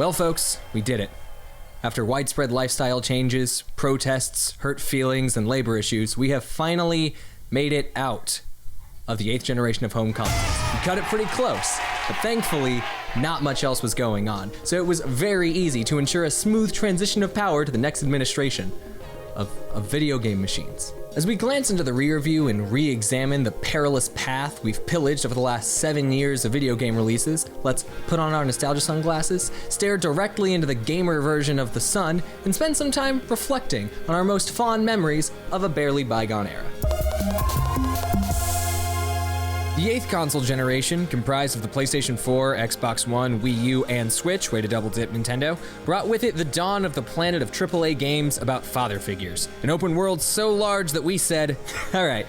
Well, folks, we did it. After widespread lifestyle changes, protests, hurt feelings, and labor issues, we have finally made it out of the 8th generation of home consoles. We cut it pretty close, but thankfully, not much else was going on, so it was very easy to ensure a smooth transition of power to the next administration of video game machines. As we glance into the rear view and re-examine the perilous path we've pillaged over the last 7 years of video game releases, let's put on our nostalgia sunglasses, stare directly into the gamer version of the sun, and spend some time reflecting on our most fond memories of a barely bygone era. The 8th console generation, comprised of the PlayStation 4, Xbox One, Wii U, and Switch, way to double dip Nintendo, brought with it the dawn of the planet of AAA games about father figures. An open world so large that we said, alright,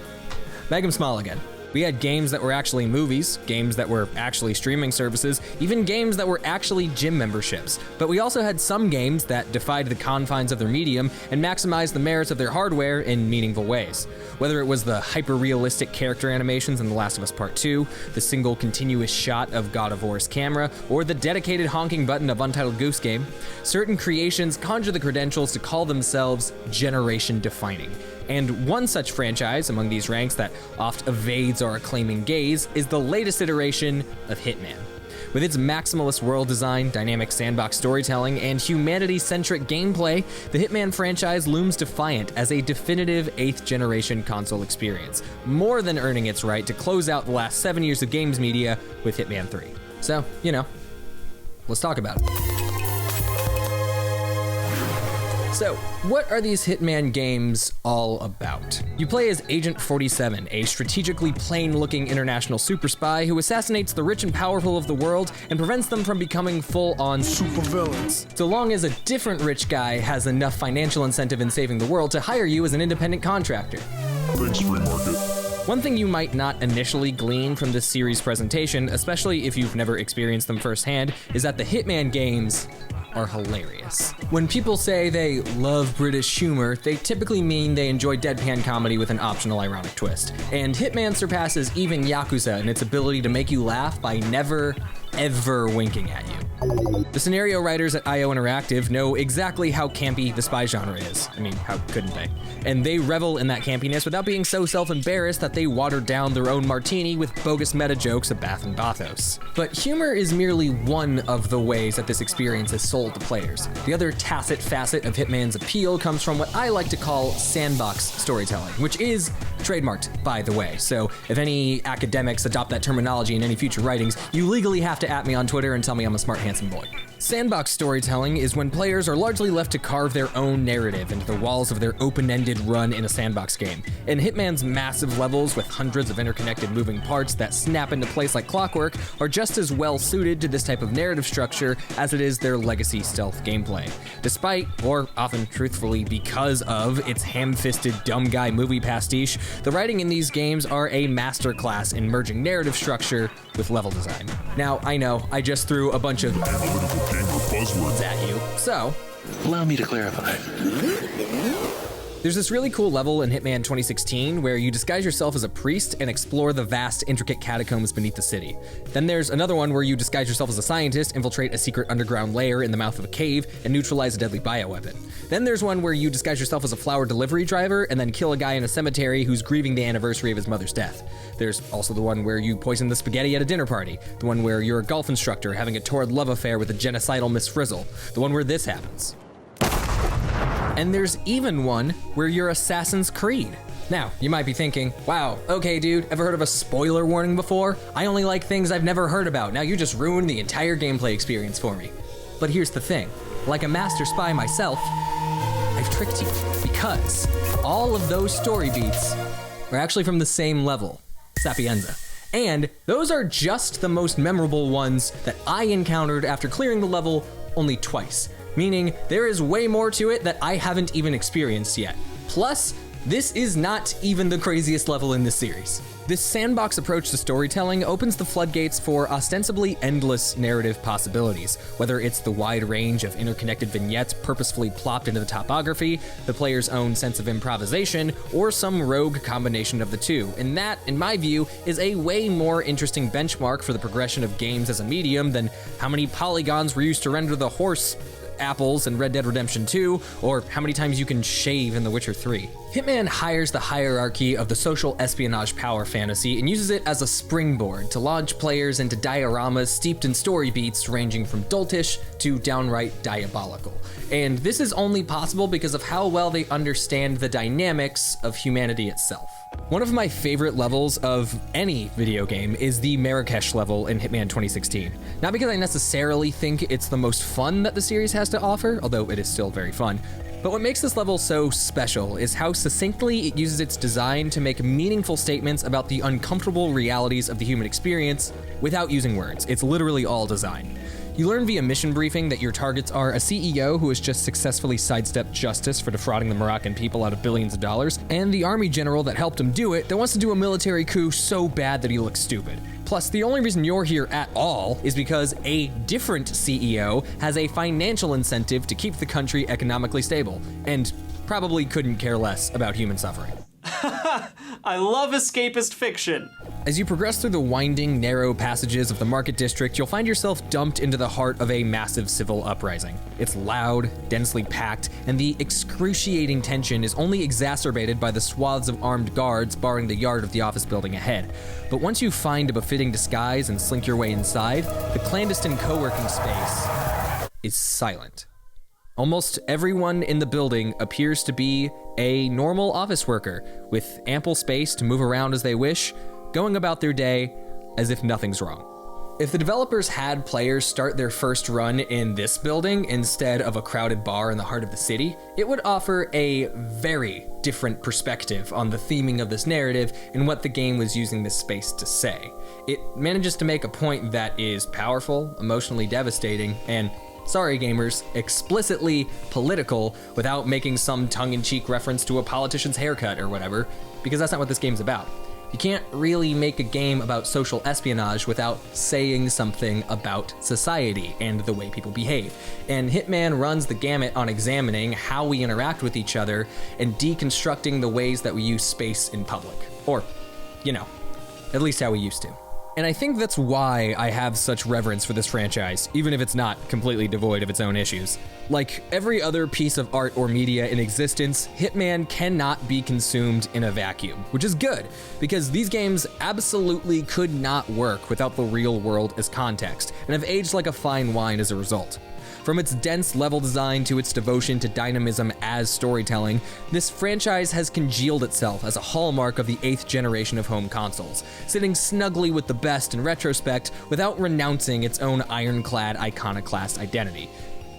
make them small again. We had games that were actually movies, games that were actually streaming services, even games that were actually gym memberships. But we also had some games that defied the confines of their medium and maximized the merits of their hardware in meaningful ways. Whether it was the hyper-realistic character animations in The Last of Us Part 2, the single continuous shot of God of War's camera, or the dedicated honking button of Untitled Goose Game, certain creations conjure the credentials to call themselves generation-defining. And one such franchise among these ranks that oft evades our acclaiming gaze is the latest iteration of Hitman. With its maximalist world design, dynamic sandbox storytelling, and humanity-centric gameplay, the Hitman franchise looms defiant as a definitive 8th generation console experience, more than earning its right to close out the last 7 years of games media with Hitman 3. So, let's talk about it. So, what are these Hitman games all about? You play as Agent 47, a strategically plain-looking international super spy who assassinates the rich and powerful of the world and prevents them from becoming full-on supervillains. So long as a different rich guy has enough financial incentive in saving the world to hire you as an independent contractor. Thanks, free market. One thing you might not initially glean from this series presentation, especially if you've never experienced them firsthand, is that the Hitman games are hilarious. When people say they love British humor, they typically mean they enjoy deadpan comedy with an optional ironic twist. And Hitman surpasses even Yakuza in its ability to make you laugh by never, ever winking at you. The scenario writers at IO Interactive know exactly how campy the spy genre is. I mean, how couldn't they? And they revel in that campiness without being so self-embarrassed that they water down their own martini with bogus meta jokes of Bath and Bathos. But humor is merely one of the ways that this experience is sold to players. The other tacit facet of Hitman's appeal comes from what I like to call sandbox storytelling, which is trademarked, by the way. So if any academics adopt that terminology in any future writings, you legally have to at me on Twitter and tell me I'm a smart, handsome boy. Sandbox storytelling is when players are largely left to carve their own narrative into the walls of their open-ended run in a sandbox game. And Hitman's massive levels with hundreds of interconnected moving parts that snap into place like clockwork are just as well suited to this type of narrative structure as it is their legacy stealth gameplay. Despite, or often truthfully because of, its ham-fisted dumb guy movie pastiche, the writing in these games are a masterclass in merging narrative structure with level design. Now, I know, I just threw a bunch of buzzwords at you, so allow me to clarify. There's this really cool level in Hitman 2016 where you disguise yourself as a priest and explore the vast, intricate catacombs beneath the city. Then there's another one where you disguise yourself as a scientist, infiltrate a secret underground lair in the mouth of a cave, and neutralize a deadly bioweapon. Then there's one where you disguise yourself as a flower delivery driver and then kill a guy in a cemetery who's grieving the anniversary of his mother's death. There's also the one where you poison the spaghetti at a dinner party, the one where you're a golf instructor having a torrid love affair with a genocidal Miss Frizzle, the one where this happens. And there's even one where you're Assassin's Creed. Now, you might be thinking, wow, okay dude, ever heard of a spoiler warning before? I only like things I've never heard about. Now you just ruined the entire gameplay experience for me. But here's the thing, like a master spy myself, I've tricked you, because all of those story beats are actually from the same level, Sapienza. And those are just the most memorable ones that I encountered after clearing the level only twice. Meaning there is way more to it that I haven't even experienced yet. Plus, this is not even the craziest level in this series. This sandbox approach to storytelling opens the floodgates for ostensibly endless narrative possibilities, whether it's the wide range of interconnected vignettes purposefully plopped into the topography, the player's own sense of improvisation, or some rogue combination of the two. And that, in my view, is a way more interesting benchmark for the progression of games as a medium than how many polygons were used to render the horse apples in Red Dead Redemption 2, or how many times you can shave in The Witcher 3. Hitman hires the hierarchy of the social espionage power fantasy and uses it as a springboard to launch players into dioramas steeped in story beats ranging from doltish to downright diabolical. And this is only possible because of how well they understand the dynamics of humanity itself. One of my favorite levels of any video game is the Marrakesh level in Hitman 2016. Not because I necessarily think it's the most fun that the series has to offer, although it is still very fun, but what makes this level so special is how succinctly it uses its design to make meaningful statements about the uncomfortable realities of the human experience without using words. It's literally all design. You learn via mission briefing that your targets are a CEO who has just successfully sidestepped justice for defrauding the Moroccan people out of billions of dollars, and the army general that helped him do it that wants to do a military coup so bad that he looks stupid. Plus, the only reason you're here at all is because a different CEO has a financial incentive to keep the country economically stable, and probably couldn't care less about human suffering. I love escapist fiction. As you progress through the winding, narrow passages of the Market District, you'll find yourself dumped into the heart of a massive civil uprising. It's loud, densely packed, and the excruciating tension is only exacerbated by the swaths of armed guards barring the yard of the office building ahead. But once you find a befitting disguise and slink your way inside, the clandestine co-working space is silent. Almost everyone in the building appears to be a normal office worker, with ample space to move around as they wish, going about their day as if nothing's wrong. If the developers had players start their first run in this building instead of a crowded bar in the heart of the city, it would offer a very different perspective on the theming of this narrative and what the game was using this space to say. It manages to make a point that is powerful, emotionally devastating, and sorry gamers, explicitly political without making some tongue-in-cheek reference to a politician's haircut or whatever, because that's not what this game's about. You can't really make a game about social espionage without saying something about society and the way people behave. And Hitman runs the gamut on examining how we interact with each other and deconstructing the ways that we use space in public. Or, at least how we used to. And I think that's why I have such reverence for this franchise, even if it's not completely devoid of its own issues. Like every other piece of art or media in existence, Hitman cannot be consumed in a vacuum, which is good, because these games absolutely could not work without the real world as context, and have aged like a fine wine as a result. From its dense level design to its devotion to dynamism as storytelling, this franchise has congealed itself as a hallmark of the 8th generation of home consoles, sitting snugly with the best in retrospect without renouncing its own ironclad iconoclast identity.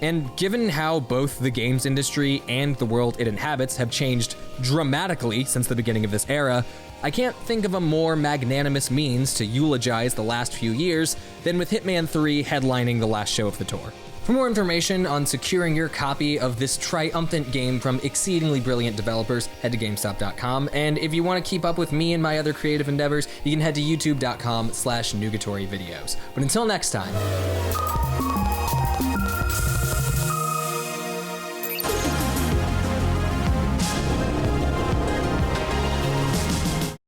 And given how both the games industry and the world it inhabits have changed dramatically since the beginning of this era, I can't think of a more magnanimous means to eulogize the last few years than with Hitman 3 headlining the last show of the tour. For more information on securing your copy of this triumphant game from exceedingly brilliant developers, head to GameStop.com. And if you want to keep up with me and my other creative endeavors, you can head to YouTube.com/Nugatory videos. But until next time.